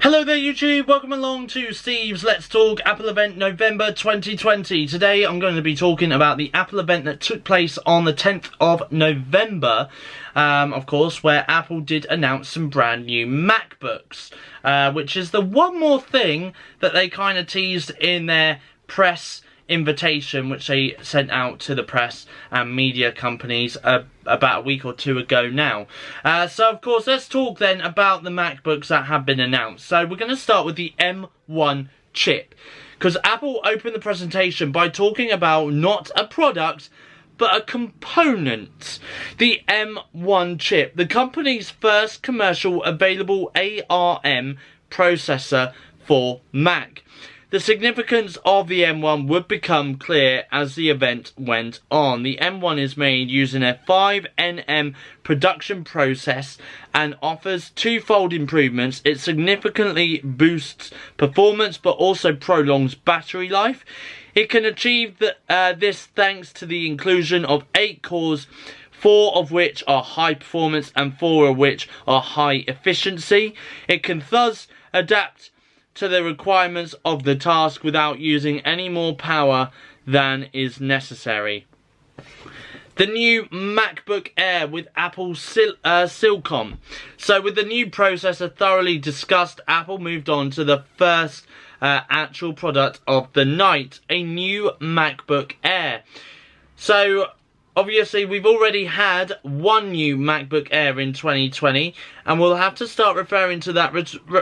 Hello there YouTube, welcome along to Steve's Let's Talk Apple event November 2020. Today I'm going to be talking about the Apple event that took place on the 10th of November, of course, where Apple did announce some brand new MacBooks, which is the one more thing that they kind of teased in their press invitation, which they sent out to the press and media companies about a week or two ago now. So of course, let's talk then about the MacBooks that have been announced. So we're going to start with the M1 chip, because Apple opened the presentation by talking about not a product but a component. The M1 chip, the company's first commercial available ARM processor for Mac. The significance of the M1 would become clear as the event went on. The M1 is made using a 5nm production process and offers twofold improvements. It significantly boosts performance but also prolongs battery life. It can achieve this thanks to the inclusion of 8 cores, 4 of which are high performance and 4 of which are high efficiency. It can thus adapt to the requirements of the task without using any more power than is necessary. The new MacBook Air with Apple Silicon. So with the new processor thoroughly discussed, Apple moved on to the first actual product of the night, a new MacBook Air. So obviously, we've already had one new MacBook Air in 2020, and we'll have to start referring to that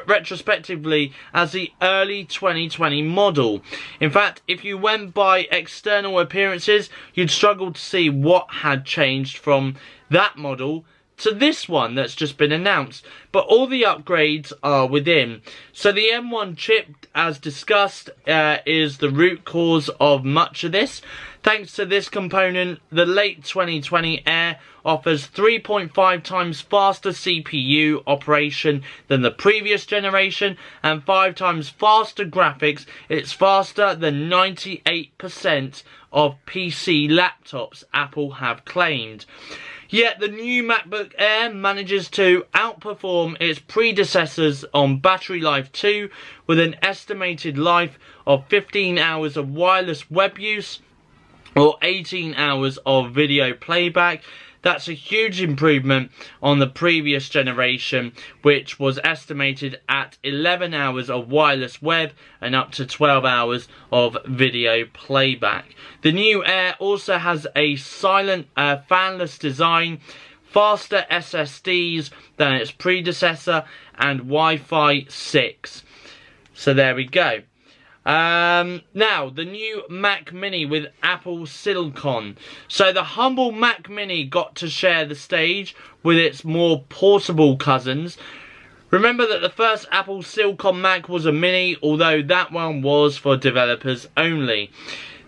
retrospectively as the early 2020 model. In fact, if you went by external appearances, you'd struggle to see what had changed from that model to this one that's just been announced, but all the upgrades are within. So the M1 chip, as discussed, is the root cause of much of this. Thanks to this component, the late 2020 Air offers 3.5 times faster CPU operation than the previous generation and 5 times faster graphics. It's faster than 98% of PC laptops Apple have claimed. Yet the new MacBook Air manages to outperform its predecessors on battery life too, with an estimated life of 15 hours of wireless web use or 18 hours of video playback. That's a huge improvement on the previous generation, which was estimated at 11 hours of wireless web and up to 12 hours of video playback. The new Air also has a silent, fanless design, faster SSDs than its predecessor, and Wi-Fi 6. So there we go. Now, the new Mac Mini with Apple Silicon. So the humble Mac Mini got to share the stage with its more portable cousins. Remember that the first Apple Silicon Mac was a Mini, although that one was for developers only.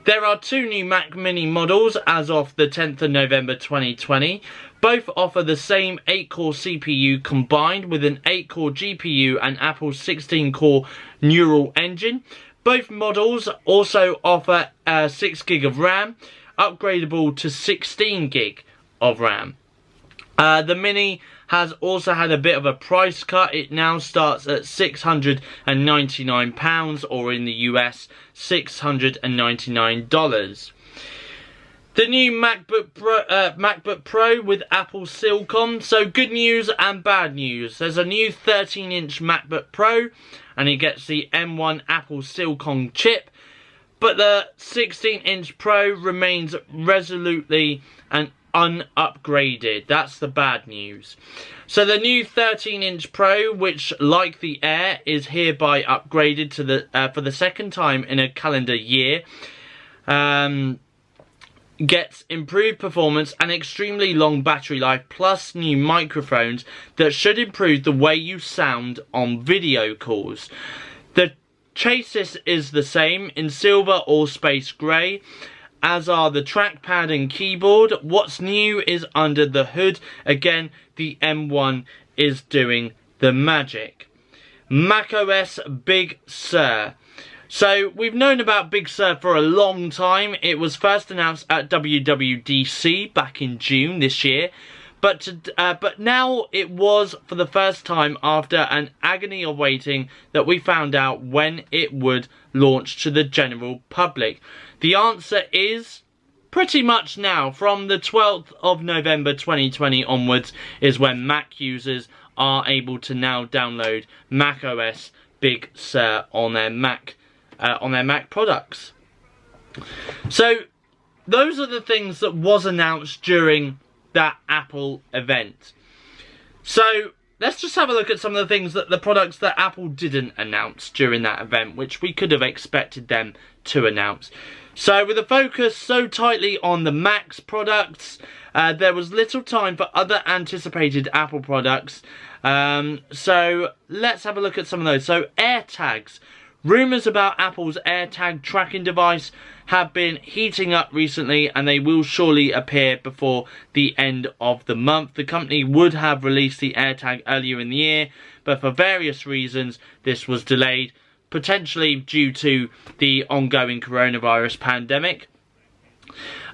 There are 2 new Mac Mini models as of the 10th of November 2020. Both offer the same 8-core CPU combined with an 8-core GPU and Apple's 16-core neural engine. Both models also offer 6 gig of RAM, upgradable to 16 gig of RAM. The Mini has also had a bit of a price cut. It now starts at £699, or in the US, $699. The new MacBook Pro with Apple Silicon. So good news and bad news. There's a new 13-inch MacBook Pro, and it gets the M1 Apple Silicon chip, but the 16-inch Pro remains resolutely and unupgraded. That's the bad news. So the new 13-inch Pro, which like the Air is hereby upgraded to the for the second time in a calendar year, gets improved performance and extremely long battery life, plus new microphones that should improve the way you sound on video calls. The chassis is the same in silver or space grey, as are the trackpad and keyboard. What's new is under the hood. Again, the M1 is doing the magic. macOS Big Sur. So we've known about Big Sur for a long time. It was first announced at WWDC back in June this year, But now it was for the first time after an agony of waiting that we found out when it would launch to the general public. The answer is pretty much now. From the 12th of November 2020 onwards is when Mac users are able to now download macOS Big Sur on their Mac products. So those are the things that was announced during that Apple event. So let's just have a look at some of the things the products that Apple didn't announce during that event, which we could have expected them to announce. So with a focus so tightly on the Mac's products, there was little time for other anticipated Apple products. So let's have a look at some of those. So AirTags. Rumours about Apple's AirTag tracking device have been heating up recently, and they will surely appear before the end of the month. The company would have released the AirTag earlier in the year, but for various reasons this was delayed, potentially due to the ongoing coronavirus pandemic.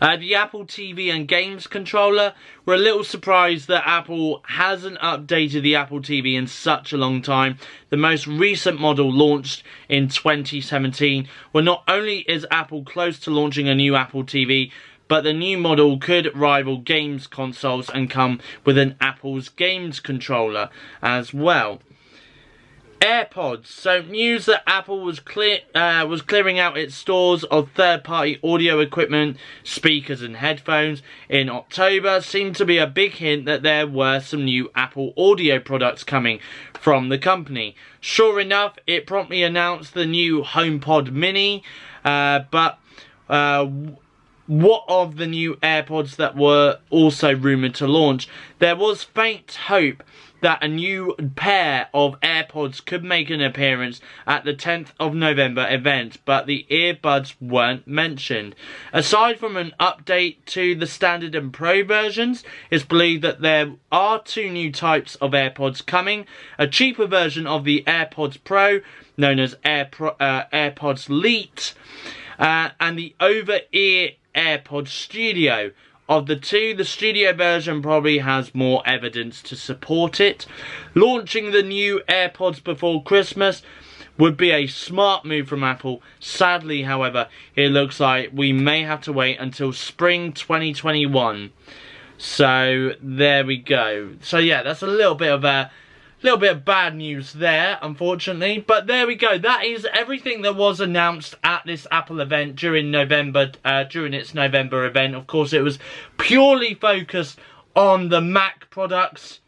The Apple TV and Games controller. We're a little surprised that Apple hasn't updated the Apple TV in such a long time. The most recent model launched in 2017. Well, not only is Apple close to launching a new Apple TV, but the new model could rival games consoles and come with an Apple's games controller as well. AirPods. So news that Apple was clearing out its stores of third-party audio equipment, speakers and headphones in October seemed to be a big hint that there were some new Apple audio products coming from the company. Sure enough, it promptly announced the new HomePod Mini, but what of the new AirPods that were also rumoured to launch? There was faint hope that a new pair of AirPods could make an appearance at the 10th of November event, but the earbuds weren't mentioned. Aside from an update to the standard and Pro versions, it's believed that there are two new types of AirPods coming: a cheaper version of the AirPods Pro, known as AirPods Lite, and the over-ear AirPods Studio. Of the two, the Studio version probably has more evidence to support it. Launching the new AirPods before Christmas would be a smart move from Apple. Sadly, however, it looks like we may have to wait until spring 2021. So there we go. So yeah, that's a little bit of bad news there, unfortunately. But there we go. That is everything that was announced at this Apple event during November, during its November event. Of course, it was purely focused on the Mac products,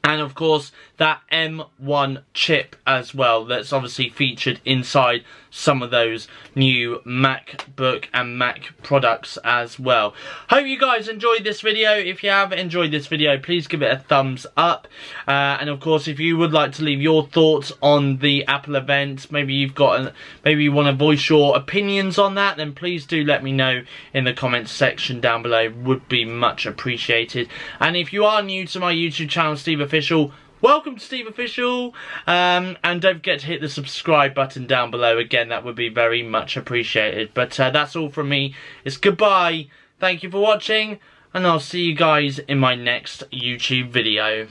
and of course that M1 chip as well, that's obviously featured inside some of those new MacBook and Mac products as well. Hope you guys enjoyed this video. If you have enjoyed this video, please give it a thumbs up, and of course if you would like to leave your thoughts on the Apple event, maybe you want to voice your opinions on that, then please do let me know in the comments section down below. Would be much appreciated. And if you are new to my YouTube channel, SteveOfficial, welcome to SteveOfficial, and don't forget to hit the subscribe button down below. Again, that would be very much appreciated. But that's all from me. It's goodbye. Thank you for watching, and I'll see you guys in my next YouTube video.